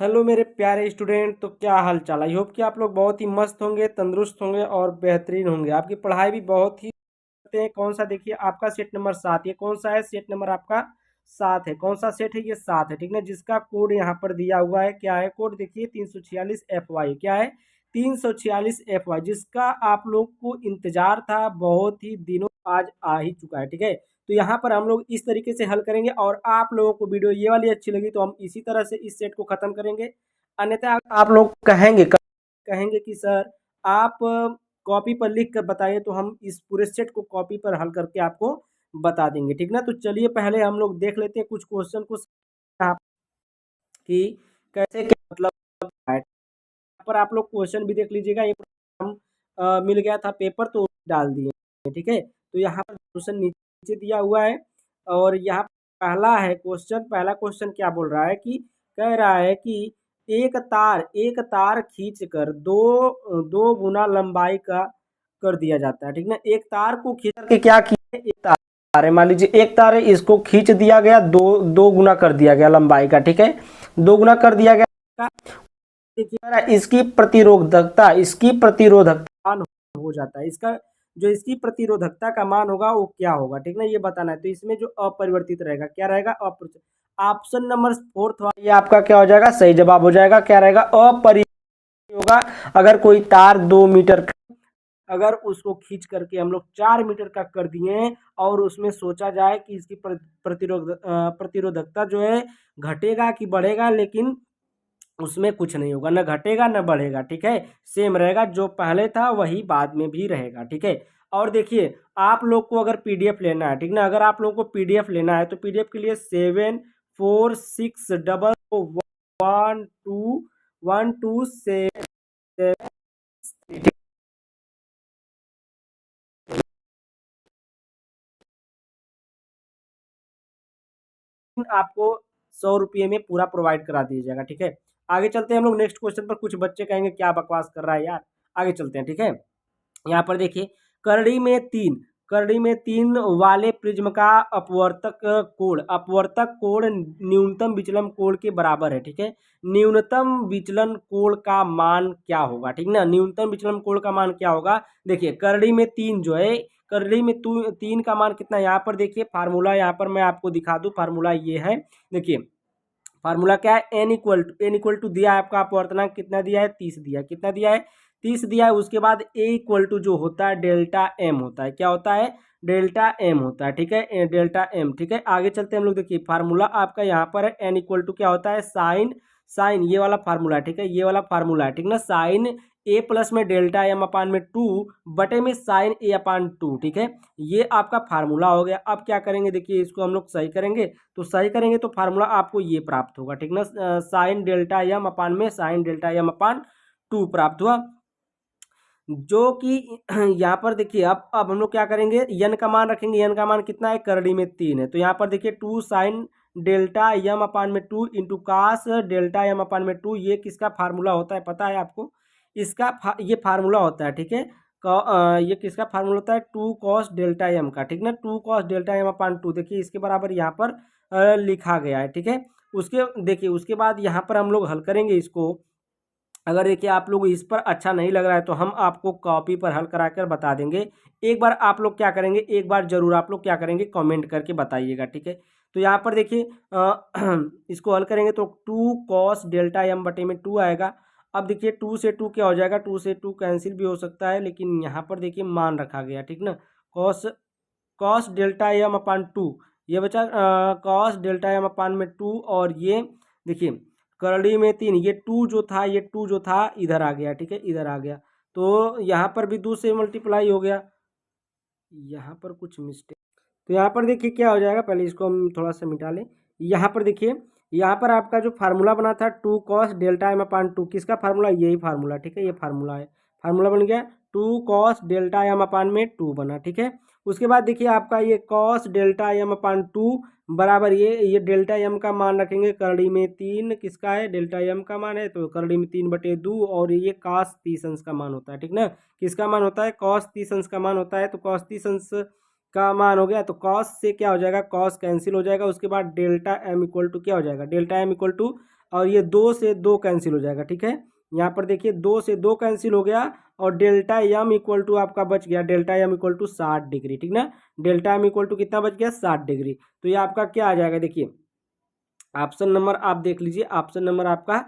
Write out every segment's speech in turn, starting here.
Hello मेरे प्यारे student. तो क्या हाल चाल। आई होप कि आप लोग बहुत ही मस्त होंगे, तंदुरुस्त होंगे और बेहतरीन होंगे। आपकी पढ़ाई भी बहुत ही करते हैं। कौन सा देखिए आपका सेट नंबर 7, ये कौन सा है? सेट नंबर आपका 7 है। कौन सा सेट है? ये 7 है, ठीक ना। जिसका कोड यहाँ पर दिया हुआ है, क्या है कोड? देखिए 346FY। क्या है? 346FY, जिसका आप लोग को इंतजार था बहुत ही दिनों, आज आ ही चुका है, ठीक है। तो यहाँ पर हम लोग इस तरीके से हल करेंगे और आप लोगों को वीडियो ये वाली अच्छी लगी तो हम इसी तरह से इस सेट को खत्म करेंगे। अन्यथा आप लोग कहेंगे कि सर आप कॉपी पर लिख कर बताइए, तो हम इस पूरे सेट को कॉपी पर हल करके आपको बता देंगे, ठीक ना। तो चलिए पहले हम लोग देख लेते हैं कुछ क्वेश्चन को यहाँ कि कैसे क्या मतलब है। यहाँ पर आप लोग क्वेश्चन भी देख लीजिएगा। एक हम मिल गया था पेपर तो डाल दिए, ठीक है। तो यहाँ पर क्वेश्चन नीचे दिया हुआ है और यहाँ पहला क्वेश्चन क्या बोल रहा है कि कह रहा है कि एक तार खींच कर दो दो गुना लंबाई का कर दिया जाता है, ठीक ना। एक तार को खींच करके क्या किया, एक तार है, मान लीजिए एक तार है, इसको खींच दिया गया, दो दो गुना कर दिया गया लंबाई का, ठीक है। दो गुना कर दिया गया। देखिए इसकी प्रतिरोधकता मान हो जाता है। इसका जो इसकी प्रतिरोधकता का मान होगा वो क्या होगा, ठीक ना, ये बताना है। तो इसमें जो अपरिवर्तित रहेगा, क्या रहेगा? अपरिवर्तित। ऑप्शन नंबर 4 वाला ये आपका क्या हो जाएगा? सही जवाब हो जाएगा। क्या रहेगा? अपरिवर्तित होगा। अगर कोई तार 2 मीटर का, अगर उसको खींच करके हम लोग 4 मीटर का कर दिए और उसमें सोचा जाए कि इसकी प्रतिरोधकता जो है घटेगा कि बढ़ेगा, लेकिन उसमें कुछ नहीं होगा, न घटेगा न बढ़ेगा, ठीक है। सेम रहेगा, जो पहले था वही बाद में भी रहेगा, ठीक है। और देखिए आप लोग को अगर पीडीएफ लेना है, ठीक ना, अगर आप लोगों को पीडीएफ लेना है तो पीडीएफ के लिए 74612127 आपको 100 रुपये में पूरा प्रोवाइड करा दिया जाएगा, ठीक है। आगे चलते हैं हम लोग नेक्स्ट क्वेश्चन पर। कुछ बच्चे कहेंगे क्या बकवास कर रहा है यार। आगे चलते हैं, ठीक है। यहाँ पर देखिए करड़ी में तीन वाले प्रिज्म का अपवर्तक कोण न्यूनतम विचलन कोण के बराबर है, ठीक है। न्यूनतम विचलन कोण का मान क्या होगा, ठीक ना। न्यूनतम विचलन कोण का मान क्या होगा? देखिए करड़ी में तीन जो है, करड़ी में तीन का मान कितना है? यहाँ पर देखिए फार्मूला, यहाँ पर मैं आपको दिखा दूं। फार्मूला ये है, देखिए फार्मूला क्या है? एन इक्वल टू दिया है आपका अपवर्तनांक कितना दिया है? 30 दिया है। कितना दिया है? 30 दिया है। उसके बाद ए इक्वल टू जो होता है डेल्टा एम होता है। क्या होता है? डेल्टा एम होता है, ठीक है। डेल्टा एम, ठीक है। आगे चलते हैं हम लोग। देखिए फार्मूला आपका यहाँ पर है एन इक्वल टू क्या होता है? साइन साइन ये वाला फार्मूला है, ठीक है। ये वाला फार्मूला है, ठीक ना। साइन ए प्लस में डेल्टा एम अपान में 2 बटे में साइन ए अपान 2, ठीक है। ये आपका फार्मूला हो गया। अब क्या करेंगे? देखिए इसको हम लोग सही करेंगे, तो सही करेंगे तो फार्मूला आपको ये प्राप्त होगा, ठीक ना। साइन डेल्टा एम अपान में साइन डेल्टा एम अपान 2 प्राप्त हुआ, जो कि यहाँ पर देखिए अब हम लोग क्या करेंगे? यन का मान रखेंगे। यन का मान कितना है? करड़ी में 3 है, तो यहाँ पर देखिए 2 साइन डेल्टा एम अपान में 2 इंटू कास डेल्टा एम अपान में 2, ये किसका फार्मूला होता है पता है आपको? ये फार्मूला होता है, ठीक है। ये किसका फार्मूला होता है? 2 cos डेल्टा एम का, ठीक ना। 2 cos डेल्टा एम अपान 2, देखिए इसके बराबर यहाँ पर लिखा गया है, ठीक है। उसके बाद यहाँ पर हम लोग हल करेंगे इसको। अगर देखिए आप लोग इस पर अच्छा नहीं लग रहा है तो हम आपको कॉपी पर हल करा कर बता देंगे। एक बार आप लोग क्या करेंगे, एक बार जरूर आप लोग क्या करेंगे, कमेंट करके बताइएगा, ठीक है। तो यहाँ पर देखिए इसको हल करेंगे तो 2 cos डेल्टा एम बटे में 2 आएगा। अब देखिए 2 से 2 क्या हो जाएगा? 2 से 2 कैंसिल भी हो सकता है, लेकिन यहाँ पर देखिए मान रखा गया, ठीक ना। कॉस कॉस डेल्टा एम अपान 2, ये बचा कॉस डेल्टा एम अपान में 2, और ये देखिए करड़ी में 3, ये टू जो था इधर आ गया, ठीक है, इधर आ गया। तो यहाँ पर भी 2 से मल्टीप्लाई हो गया। यहाँ पर कुछ मिस्टेक, तो यहाँ पर देखिए क्या हो जाएगा, पहले इसको हम थोड़ा सा मिटा लें। यहाँ पर देखिए, यहाँ पर आपका जो फार्मूला बना था 2 cos डेल्टा एम अपान 2, किसका फार्मूला? यही फार्मूला, ठीक है, ये फार्मूला है। फार्मूला बन गया 2 cos डेल्टा एम अपान में 2 बना, ठीक है। उसके बाद देखिए आपका ये cos डेल्टा एम अपान 2 बराबर ये डेल्टा एम का मान रखेंगे करड़ी में 3, किसका है? डेल्टा एम का मान है, तो करड़ी में 3/2, और ये cos 30 अंश का मान होता है, ठीक ना। किसका मान होता है? cos 30 अंश का मान होता है। तो cos 30 अंश का मान हो गया, तो कॉस से क्या हो जाएगा? कॉस कैंसिल हो जाएगा। उसके बाद डेल्टा एम इक्वल टू क्या हो जाएगा? डेल्टा एम इक्वल टू और ये 2 से 2 कैंसिल हो जाएगा, ठीक है। यहाँ पर देखिए 2 से 2 कैंसिल हो गया और डेल्टा एम इक्वल टू आपका बच गया, delta M equal to 60 degree, ठीक ना। डेल्टा एम इक्वल टू कितना बच गया, 60 डिग्री। तो ये आपका क्या आ जाएगा, देखिए ऑप्शन नंबर आप देख लीजिए, ऑप्शन नंबर आपका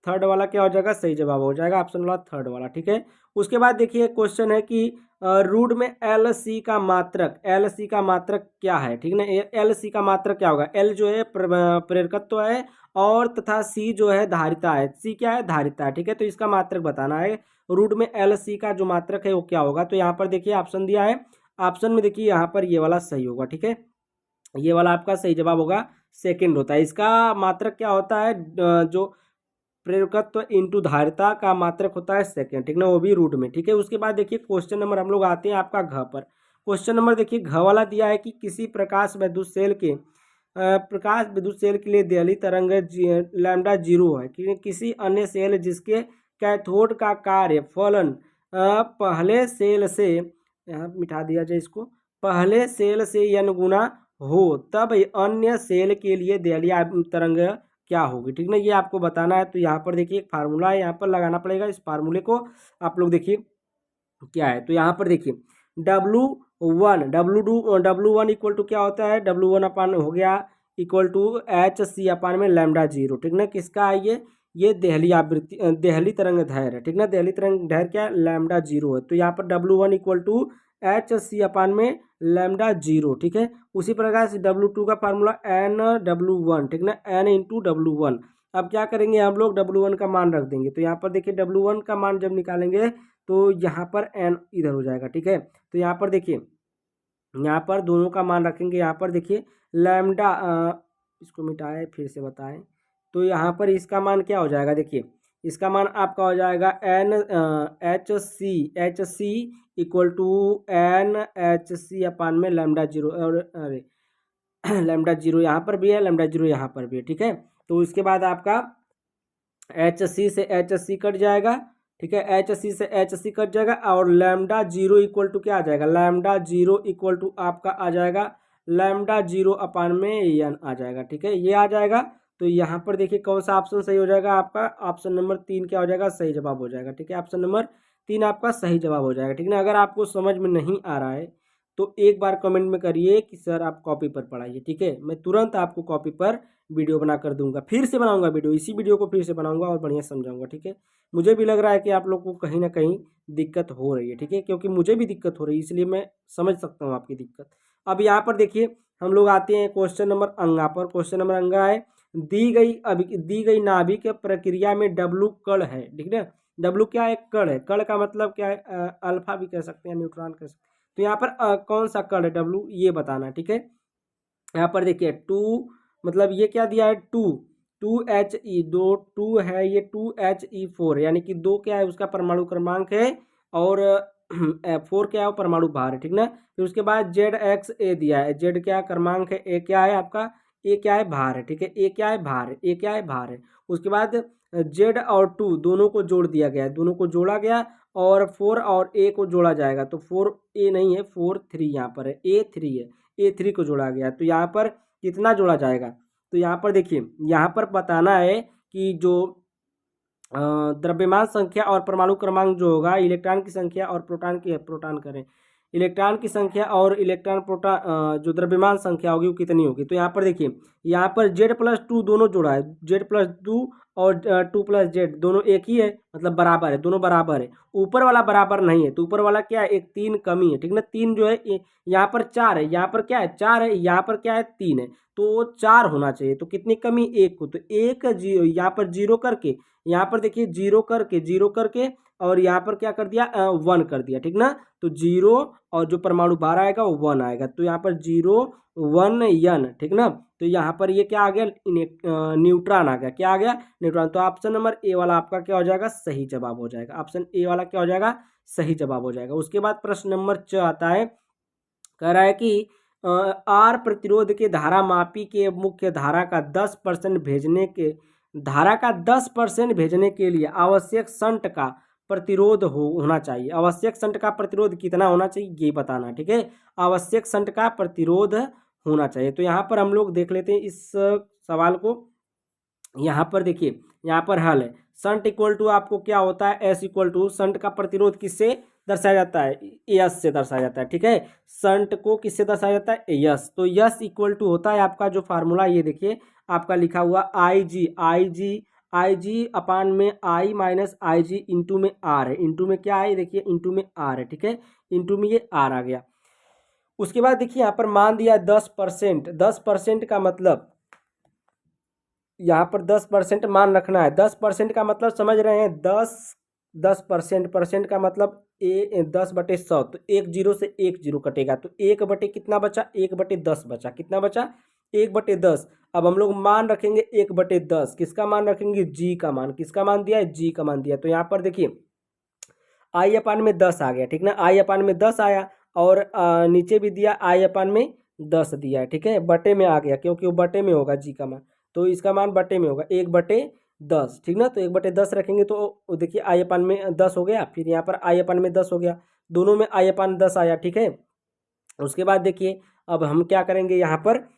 थर्ड वाला क्या हो जाएगा, सही जवाब हो जाएगा, ऑप्शन वाला थर्ड वाला, ठीक है। उसके बाद देखिए क्वेश्चन है कि रूट में एल सी का मात्रक, एल सी का मात्रक क्या है, ठीक ना। एल सी का मात्रक क्या होगा, एल जो है प्रेरकत्व है और तथा सी जो है धारिता है, सी क्या है, धारिता है, ठीक है। तो इसका मात्रक बताना है, रूट में एल सी का जो मात्रक है वो क्या होगा। तो यहाँ पर देखिए ऑप्शन दिया है, ऑप्शन में देखिए यहाँ पर ये वाला सही होगा, ठीक है। ये वाला आपका सही जवाब होगा, सेकेंड होता है। इसका मात्रक क्या होता है, जो प्रेरकत्व इंटू धारिता का मात्रक होता है सेकेंड, ठीक ना, वो भी रूट में, ठीक है। उसके बाद देखिए क्वेश्चन नंबर हम लोग आते हैं आपका घ पर। क्वेश्चन नंबर देखिए घ वाला दिया है कि किसी प्रकाश विद्युत सेल के लिए देहली तरंग लैम्डा 0 है, किसी अन्य सेल जिसके कैथोड का कार्य फलन पहले सेल से, यहाँ मिटा दिया जाए इसको, पहले सेल से n गुना हो तब अन्य सेल के लिए देहली तरंग क्या होगी, ठीक ना, ये आपको बताना है। तो यहाँ पर देखिए एक फार्मूला है, यहाँ पर लगाना पड़ेगा, इस फार्मूले को आप लोग देखिए क्या है। तो यहाँ पर देखिए W1 इक्वल टू क्या होता है, W1 अपान हो गया equal to H C upon में लैम्डा 0, ठीक ना। किसका है ये देहली आवृत्ति, देहली तरंग दैर्घ्य है, ठीक ना। देहली तरंग दैर्घ्य क्या है, लैम्डा 0 है। तो यहाँ पर W1 equal to H C upon में लैम्डा 0, ठीक है। उसी प्रकार से W2 का फार्मूला NW1, ठीक ना, N इंटू W1। अब क्या करेंगे हम लोग, W1 का मान रख देंगे। तो यहाँ पर देखिए W1 का मान जब निकालेंगे तो यहाँ पर N इधर हो जाएगा, ठीक है। तो यहाँ पर देखिए, यहाँ पर दोनों का मान रखेंगे। यहाँ पर देखिए लैम्डा, इसको मिटाए फिर से बताएं, तो यहाँ पर इसका मान क्या हो जाएगा, देखिए इसका मान आपका हो जाएगा H C equal to NHC upon में लैम्डा 0, और अरे लैम्डा 0 यहाँ पर भी है, लैम्डा 0 यहाँ पर भी है, ठीक है। तो इसके बाद आपका HC से HC कट जाएगा, ठीक है, HC से HC कट जाएगा और लैम्डा 0 इक्वल टू क्या आ जाएगा, लैम्डा 0 इक्वल टू आपका आ जाएगा लैम्डा 0 अपान में n आ जाएगा, ठीक है, ये आ जाएगा। तो यहाँ पर देखिए कौन सा ऑप्शन सही हो जाएगा, आपका ऑप्शन नंबर 3 क्या हो जाएगा, सही जवाब हो जाएगा, ठीक है। ऑप्शन नंबर 3 आपका सही जवाब हो जाएगा, ठीक ना। अगर आपको समझ में नहीं आ रहा है तो एक बार कमेंट में करिए कि सर आप कॉपी पर पढ़ाइए, ठीक है। मैं तुरंत आपको कॉपी पर वीडियो बना कर दूंगा, फिर से बनाऊंगा वीडियो, इसी वीडियो को फिर से बनाऊंगा और बढ़िया समझाऊंगा, ठीक है। मुझे भी लग रहा है कि आप लोग को कहीं ना कहीं दिक्कत हो रही है, ठीक है, क्योंकि मुझे भी दिक्कत हो रही है, इसलिए मैं समझ सकता हूँ आपकी दिक्कत। अब यहाँ पर देखिए हम लोग आते हैं क्वेश्चन नंबर अंगा पर। क्वेश्चन नंबर अंगा है, दी गई नाभिक प्रक्रिया में W कण है, ठीक है। W क्या है, कण है। कण का मतलब क्या है, अल्फा भी कह सकते हैं, न्यूट्रॉन कह सकते हैं। तो यहाँ पर कौन सा कण है W, ये बताना, ठीक है। यहाँ पर देखिए 2 मतलब ये क्या दिया है, 2He, 2 है, ये 2He4 यानी कि 2 क्या है उसका परमाणु क्रमांक है और 4 क्या है वो परमाणु भार है, ठीक ना। फिर उसके बाद ZXA दिया है, Z क्या क्रमांक है, A क्या है आपका, A क्या है भार है, ठीक है, A क्या है भार है, A क्या है भार है। उसके बाद Z और 2 दोनों को जोड़ दिया गया है, दोनों को जोड़ा गया और 4 और A को जोड़ा जाएगा। तो 4A नहीं है, 4 3 यहाँ पर है, A3 है, A3 को जोड़ा गया। तो यहाँ पर कितना जोड़ा जाएगा, तो यहाँ पर देखिए यहाँ पर बताना है कि जो द्रव्यमान संख्या और परमाणु क्रमांक जो होगा, इलेक्ट्रॉन की संख्या और प्रोटॉन करें, इलेक्ट्रॉन की संख्या और इलेक्ट्रॉन प्रोटॉन जो द्रव्यमान संख्या होगी वो कितनी होगी। तो यहाँ पर देखिए यहाँ पर Z+2 दोनों जोड़ा है, Z+2 और 2+Z दोनों एक ही है, मतलब बराबर है, दोनों बराबर है। ऊपर वाला बराबर नहीं है, तो ऊपर वाला क्या है, एक 3 कमी है, ठीक ना। 3 जो है यहाँ पर 4 है, यहाँ पर क्या है 4 है, यहाँ पर क्या है 3 है, तो 4 होना चाहिए। तो कितनी कमी, 1 को, तो 1 0 यहाँ पर 0 करके, यहाँ पर देखिए 0 करके और यहाँ पर क्या कर दिया, 1 कर दिया, ठीक ना। तो 0 और जो परमाणु भार आएगा वो 1 आएगा, तो यहाँ पर 0 1 n, ठीक ना। तो यहाँ पर ये क्या आ गया, न्यूट्रॉन आ गया, क्या आ गया, न्यूट्रॉन। तो ऑप्शन नंबर ए वाला आपका क्या हो जाएगा, सही जवाब हो जाएगा। ऑप्शन ए वाला क्या हो जाएगा, सही जवाब हो जाएगा। उसके बाद प्रश्न नंबर 4 आता है, कह रहा है कि आर प्रतिरोध के धारा मापी के मुख्य धारा का 10% भेजने के लिए आवश्यक शंट का प्रतिरोध होना चाहिए। आवश्यक शंट का प्रतिरोध कितना होना चाहिए ये बताना, ठीक है। आवश्यक शंट का प्रतिरोध होना चाहिए। तो यहाँ पर हम लोग देख लेते हैं इस सवाल को। यहाँ पर देखिए, यहाँ पर हल है। शंट इक्वल टू आपको क्या होता है, एस इक्वल टू, शंट का प्रतिरोध किससे दर्शाया जाता है, यस से दर्शाया जाता है, ठीक है। शंट को किससे दर्शाया जाता है, यस। तो यस इक्वल टू होता है आपका जो फार्मूला, ये देखिए आपका लिखा हुआ आई जी अपान में आई माइनस आई जी इंटू में आर है। इंटू में क्या है, देखिए इंटू में आर है, ठीक है। इंटू में ये आर आ गया। उसके बाद देखिए यहाँ पर मान दिया 10%। 10% का मतलब यहाँ पर 10% मान रखना है। 10% का मतलब समझ रहे हैं, 10% परसेंट का मतलब 10/100। तो 1 0 से 1 0 कटेगा, तो 1 बटे कितना बचा, 1/10 बचा। कितना बचा, 1/10। अब हम लोग मान रखेंगे 1/10, किसका मान रखेंगे, जी का मान। किसका मान दिया है, जी का मान दिया। तो यहाँ पर देखिए आई अपान में 10 आ गया, ठीक ना। आई अपान में 10 आया, और नीचे भी दिया आई अपान में 10 दिया है, ठीक है। बटे में आ गया क्योंकि वो बटे में होगा जी का मान, तो इसका मान बटे में होगा 1/10, ठीक ना। तो 1/10 रखेंगे तो देखिए आई अपान में 10 हो गया, फिर यहाँ पर आई अपान में 10 हो गया, दोनों में आई अपान 10 आया, ठीक है। उसके बाद देखिए अब हम क्या करेंगे, यहाँ पर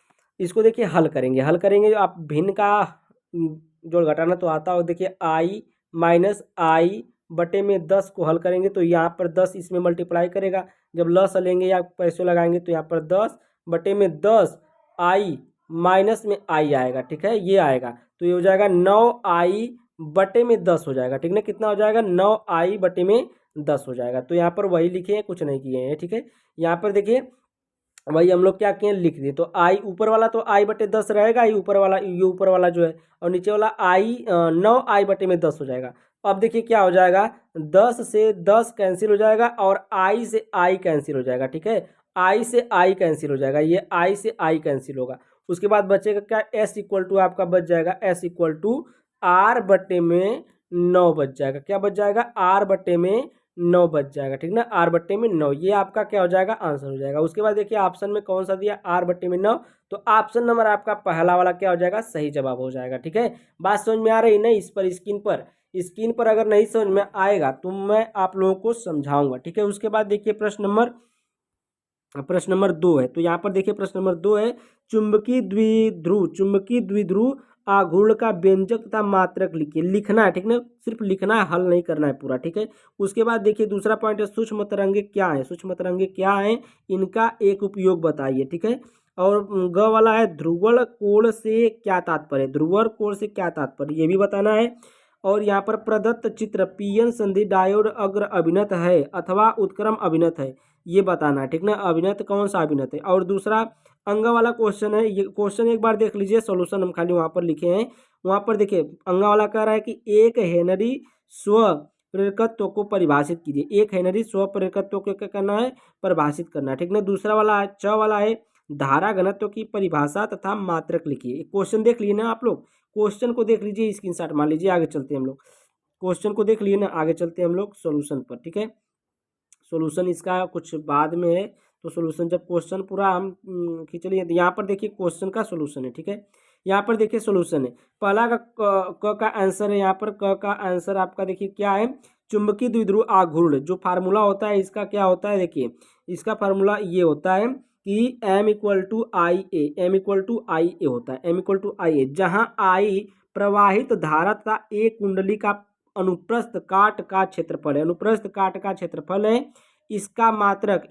इसको देखिए हल करेंगे। हल करेंगे, आप भिन्न का जोड़ घटाना तो आता हो। देखिए आई माइनस आई बटे में 10 को हल करेंगे तो यहाँ पर 10 इसमें मल्टीप्लाई करेगा। जब लस लेंगे या पैसे लगाएंगे तो यहाँ पर 10 बटे में 10 आई माइनस में आई आएगा, ठीक है, ये आएगा। तो ये हो जाएगा 9 आई बटे में 10 हो जाएगा, ठीक ना। कितना हो जाएगा, 9 आई बटे में 10 हो जाएगा। तो यहाँ पर वही लिखे हैं, कुछ नहीं किए हैं, ठीक है। यहाँ पर देखिए वही हम लोग क्या किए, लिख दिए। तो आई ऊपर वाला तो आई/10 रहेगा ही, ऊपर वाला ये ऊपर वाला जो है, और नीचे वाला आई 9 आई बटे में 10 हो जाएगा। अब देखिए क्या हो जाएगा, 10 से 10 कैंसिल हो जाएगा, और आई से आई कैंसिल हो जाएगा, ठीक है। आई से आई कैंसिल हो जाएगा, ये आई से आई कैंसिल होगा। उसके बाद बचेगा क्या, एस इक्वल टू आपका बच जाएगा, एस इक्वल टू आर बटे में 9 बच जाएगा। क्या बच जाएगा, आर बटे में 9 बच जाएगा, ठीक ना। आर बट्टे में 9, ये आपका क्या हो जाएगा, आंसर हो जाएगा। उसके बाद देखिए ऑप्शन में कौन सा दिया, आर बट्टे में 9, तो ऑप्शन नंबर आपका पहला वाला क्या हो जाएगा, सही जवाब हो जाएगा, ठीक है। बात समझ में आ रही नहीं, इस पर स्क्रीन पर अगर नहीं समझ में आएगा तो मैं आप लोगों को समझाऊंगा, ठीक है। उसके बाद देखिए प्रश्न नंबर 2 है। तो यहाँ पर देखिए प्रश्न नंबर 2 है, चुंबकीय द्विध्रुव आघूर्ण का व्यंजक तथा मात्रक लिखिए। लिखना है, ठीक ना, सिर्फ लिखना है, हल नहीं करना है पूरा, ठीक है। उसके बाद देखिए दूसरा पॉइंट है, सूक्ष्म तरंगे क्या है, सूक्ष्म तरंगे क्या है, इनका एक उपयोग बताइए, ठीक है। और ग वाला है, ध्रुवण कोण से क्या तात्पर्य, ध्रुवण कोण से क्या तात्पर्य, ये भी बताना है। और यहाँ पर प्रदत्त चित्र पीएन संधि डायोड अग्र अभिनत है अथवा उत्क्रम अभिनत है, ये बताना है, ठीक ना। अभिनत कौन सा अभिनत है। और दूसरा अंग वाला क्वेश्चन है, ये क्वेश्चन एक बार देख लीजिए, सॉल्यूशन हम खाली वहाँ पर लिखे हैं। वहाँ पर देखिए अंग वाला कह रहा है कि एक हेनरी स्व प्रेरकत्व को परिभाषित कीजिए। एक हेनरी स्व प्रेरकत्व को क्या करना है, परिभाषित करना है, ठीक ना। दूसरा वाला है, च वाला है, धारा घनत्व की परिभाषा तथा मात्रक लिखिए। क्वेश्चन देख लिए ना आप लोग, क्वेश्चन को देख लीजिए, स्क्रीनशॉट मान लीजिए, आगे चलते हैं हम लोग। क्वेश्चन को देख लिए ना, आगे चलते हैं हम लोग सॉल्यूशन पर, ठीक है। सॉल्यूशन इसका कुछ बाद में है, तो सॉल्यूशन जब क्वेश्चन पूरा हम खींच लिए, तो यहाँ पर देखिए क्वेश्चन का सॉल्यूशन है, ठीक है। यहाँ पर देखिए सॉल्यूशन है, पहला का आंसर है, यहाँ पर क का आंसर आपका देखिए क्या है, चुंबकीय द्विध्रुव आघूर्ण जो फार्मूला होता है इसका क्या होता है, देखिए इसका फार्मूला ये होता है कि m equal to I A, M equal to I A होता है, m equal to I A, जहाँ I प्रवाहित धारा तथा ए कुंडली का अनुप्रस्थ काट का क्षेत्रफल है, अनुप्रस्थ काट का क्षेत्रफल है। इसका मात्रक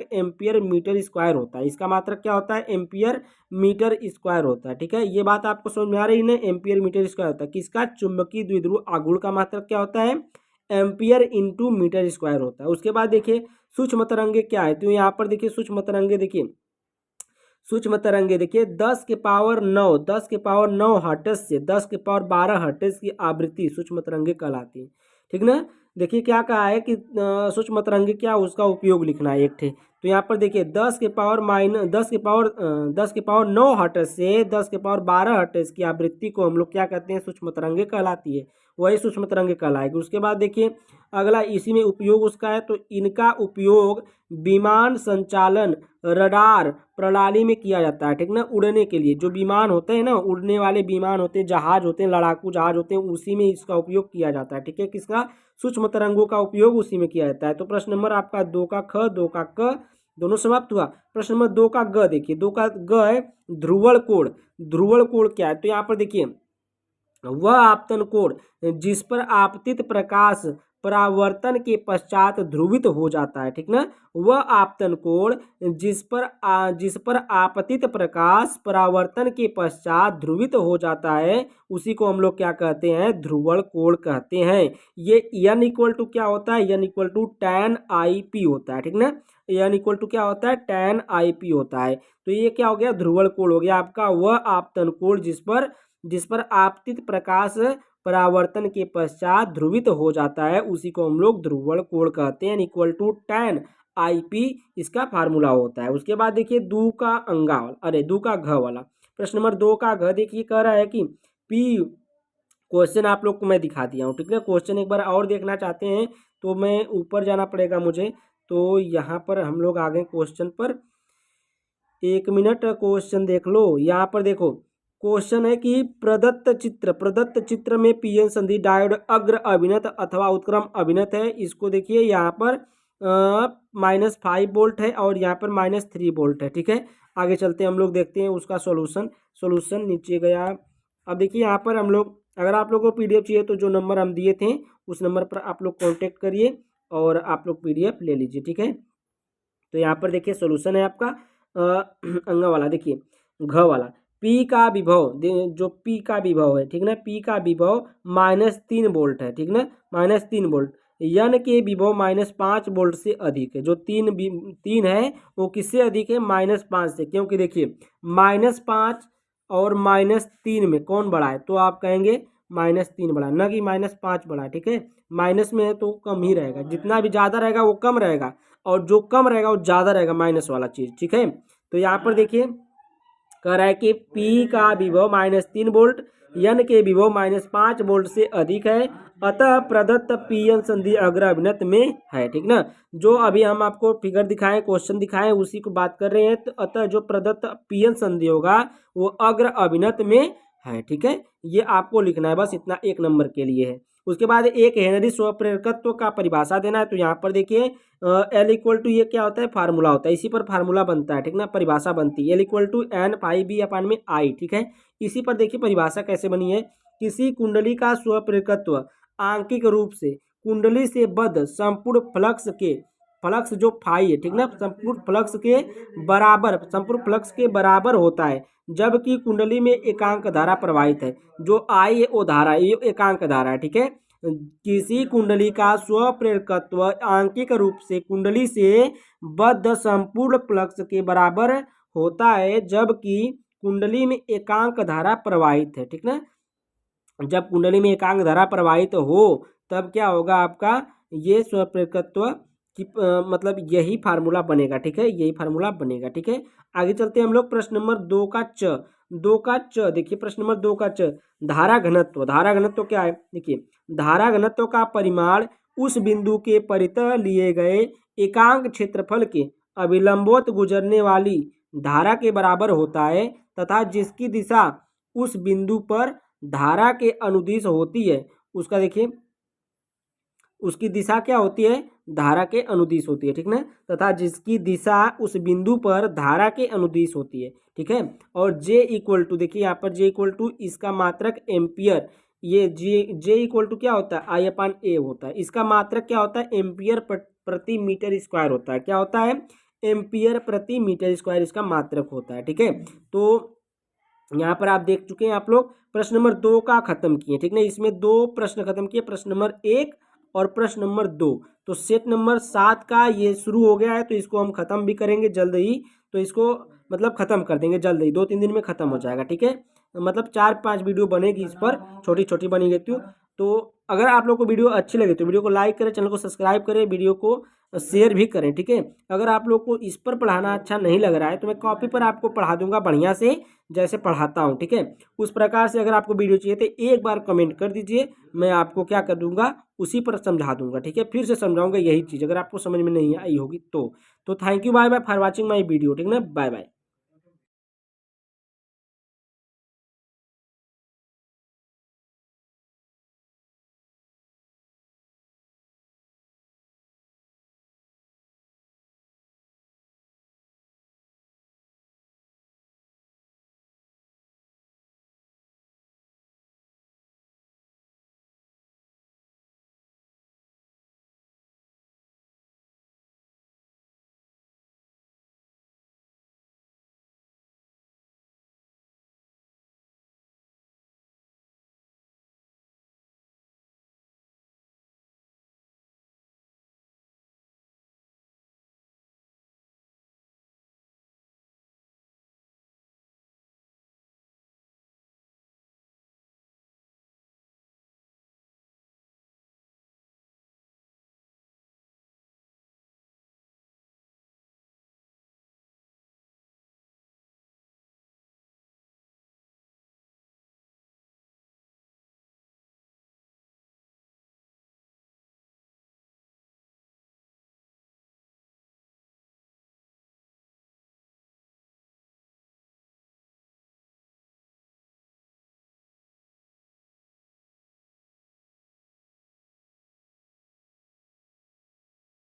एम्पियर मीटर स्क्वायर होता है, इसका मात्रक क्या होता है, एम्पियर मीटर स्क्वायर होता है, ठीक है। ये बात आपको समझ में आ रही है ना, एम्पियर मीटर स्क्वायर होता है। किसका, चुंबकीय द्विध्रुव आघूर्ण का मात्रक क्या होता है, एम्पियर इंटू मीटर स्क्वायर होता है। उसके बाद देखिए सूक्ष्म तरंगे क्या है, तो यहाँ पर देखिए सूक्ष्म तरंगे, देखिए सूक्ष्म तरंगे देखिए 10 के पावर 9 हर्ट्ज से 10 के पावर 12 हर्ट्ज की आवृत्ति सूक्ष्म तरंगे कहलाती है, ठीक ना। देखिए क्या कहा है कि सूक्ष्म तरंगे क्या, उसका उपयोग लिखना है एक थे। तो यहाँ पर देखिए 10 के पावर 9 हर्ट्ज से 10 के पावर 12 हर्ट्ज की आवृत्ति को हम लोग क्या कहते हैं, सूक्ष्म तरंगे कहलाती है, वही सूक्ष्म तरंगे कहलाएगी। उसके बाद देखिए अगला इसी में उपयोग उसका है, तो इनका उपयोग विमान संचालन रडार प्रणाली में किया जाता है, ठीक ना। उड़ने के लिए जो विमान होते हैं ना, उड़ने वाले विमान होते हैं, जहाज होते हैं, लड़ाकू जहाज होते हैं, उसी में इसका उपयोग किया जाता है, ठीक है। किसका, सूक्ष्म तरंगों का उपयोग उसी में किया जाता है। तो प्रश्न नंबर आपका 2 का ख 2 का क दोनों समाप्त हुआ। प्रश्न नंबर 2 का ग देखिए, 2 का ग है ध्रुवण कोण। ध्रुवण कोण क्या है, तो यहाँ पर देखिए वह आपतन कोण जिस पर आपतित प्रकाश परावर्तन के पश्चात ध्रुवित हो जाता है, ठीक ना। वह आपतन कोण जिस पर आपतित प्रकाश परावर्तन के पश्चात ध्रुवित हो जाता है, उसी को हम लोग क्या कहते हैं, ध्रुवण कोण कहते हैं। ये n इक्वल टू क्या होता है, n equal to tan IP होता है, ठीक ना। n इक्वल टू क्या होता है, tan IP होता है। तो ये क्या हो गया, ध्रुवण कोण हो गया आपका। वह आपतन कोण जिस पर आपतित प्रकाश परावर्तन के पश्चात ध्रुवित हो जाता है, उसी को हम लोग ध्रुवण कोण कहते हैं। इक्वल टू tan IP इसका फार्मूला होता है। उसके बाद देखिए दू का घ वाला प्रश्न नंबर 2 का घ देखिए, कह रहा है कि P क्वेश्चन आप लोग को मैं दिखा दिया हूँ, ठीक है। क्वेश्चन एक बार और देखना चाहते हैं तो मैं ऊपर जाना पड़ेगा मुझे। तो यहाँ पर हम लोग आ गए क्वेश्चन पर, 1 मिनट क्वेश्चन देख लो। यहाँ पर देखो क्वेश्चन है कि प्रदत्त चित्र में पीएन संधि डायोड अग्र अभिनत अथवा उत्क्रम अभिनत है। इसको देखिए यहाँ पर -5 वोल्ट है और यहाँ पर -3 वोल्ट है, ठीक है। आगे चलते हम लोग देखते हैं उसका सॉल्यूशन नीचे गया। अब देखिए यहाँ पर हम लोग, अगर आप लोग को पीडीएफ चाहिए तो जो नंबर हम दिए थे उस नंबर पर आप लोग कॉन्टेक्ट करिए और आप लोग पीडीएफ ले लीजिए, ठीक है। तो यहाँ पर देखिए सॉल्यूशन है आपका अंग वाला, देखिए घ वाला। पी का विभव जो पी का विभव है, ठीक ना, पी का विभव -3 वोल्ट है, ठीक ना, -3 वोल्ट। यन के विभव -5 वोल्ट से अधिक है। जो तीन है वो किससे अधिक है, -5 से, क्योंकि देखिए -5 और -3 में कौन बड़ा है, तो आप कहेंगे -3 बड़ा, न कि -5 बड़ा, ठीक है। माइनस में है तो कम ही रहेगा, जितना भी ज़्यादा रहेगा वो कम रहेगा और जो कम रहेगा वो ज़्यादा रहेगा, माइनस वाला चीज़, ठीक है। तो यहाँ पर देखिए कह रहा है कि P का विभव -3 वोल्ट, N के विभव -5 वोल्ट से अधिक है, अतः प्रदत्त पीएन संधि अग्र अभिनत में है, ठीक ना। जो अभी हम आपको फिगर दिखाएं, क्वेश्चन दिखाएं, उसी को बात कर रहे हैं। तो अतः जो प्रदत्त पीएन संधि होगा वो अग्र अभिनत में है, ठीक है। ये आपको लिखना है, बस इतना 1 नंबर के लिए है। उसके बाद एक हेनरी स्वप्रेरकत्व का परिभाषा देना है। तो यहाँ पर देखिए L इक्वल टू, ये क्या होता है, फार्मूला होता है, इसी पर फार्मूला बनता है, ठीक ना, परिभाषा बनती है। L equal to N πB/I, ठीक है। इसी पर देखिए परिभाषा कैसे बनी है, किसी कुंडली का स्वप्रेरकत्व आंकिक रूप से कुंडली से बद्ध संपूर्ण फ्लक्स जो फाई है, ठीक ना, संपूर्ण फ्लक्स के बराबर होता है, जबकि कुंडली में एकांक धारा प्रवाहित है। जो आई है वो धारा, ये एकांक धारा है, ठीक है। किसी कुंडली का स्वप्रेरकत्व आंकिक रूप से कुंडली से बद्ध संपूर्ण फ्लक्स के बराबर होता है, जबकि कुंडली में एकांक धारा प्रवाहित है, ठीक ना। जब कुंडली में एकांक धारा प्रवाहित हो तब क्या होगा आपका, ये स्वप्रेरकत्व की मतलब यही फार्मूला बनेगा, ठीक है, यही फार्मूला बनेगा, ठीक है। आगे चलते हैं हम लोग प्रश्न नंबर 2 का च देखिए, प्रश्न नंबर 2 का च, धारा घनत्व क्या है, देखिए धारा घनत्व का परिमाण उस बिंदु के परितः लिए गए एकांक क्षेत्रफल के अभिलंबवत गुजरने वाली धारा के बराबर होता है, तथा जिसकी दिशा उस बिंदु पर धारा के अनुदिश होती है, उसका देखिए उसकी दिशा क्या होती है, धारा के अनुदिश होती है, ठीक ना, तथा जिसकी दिशा उस बिंदु पर धारा के अनुदिश होती है, ठीक है। और J इक्वल टू, देखिए यहाँ पर J इक्वल टू इसका मात्रक एम्पियर, ये J इक्वल टू क्या होता है, I/A होता है। इसका मात्रक क्या होता है, एम्पियर प्रति मीटर स्क्वायर होता है। क्या होता है, एम्पियर प्रति मीटर स्क्वायर इसका मात्रक होता है, ठीक है। तो यहाँ पर आप देख चुके हैं, आप लोग प्रश्न नंबर 2 का खत्म किए, ठीक ना। इसमें 2 प्रश्न खत्म किए, प्रश्न नंबर 1 और प्रश्न नंबर 2। तो सेट नंबर 7 का ये शुरू हो गया है, तो इसको हम खत्म भी करेंगे जल्द ही। तो इसको मतलब खत्म कर देंगे जल्द ही, 2-3 दिन में खत्म हो जाएगा, ठीक है। मतलब 4-5 वीडियो बनेगी इस पर, छोटी छोटी बनी रहती हूँ। तो अगर आप लोग को वीडियो अच्छी लगे तो वीडियो को लाइक करें, चैनल को सब्सक्राइब करें, वीडियो को शेयर भी करें, ठीक है। अगर आप लोग को इस पर पढ़ाना अच्छा नहीं लग रहा है तो मैं कॉपी पर आपको पढ़ा दूंगा बढ़िया से, जैसे पढ़ाता हूँ, ठीक है। उस प्रकार से अगर आपको वीडियो चाहिए तो एक बार कमेंट कर दीजिए, मैं आपको क्या कर दूंगा, उसी पर समझा दूंगा, ठीक है। फिर से समझाऊंगा यही चीज़, अगर आपको समझ में नहीं आई होगी तो thank you, bye bye for watching my video, ठीक ना, बाय बाय।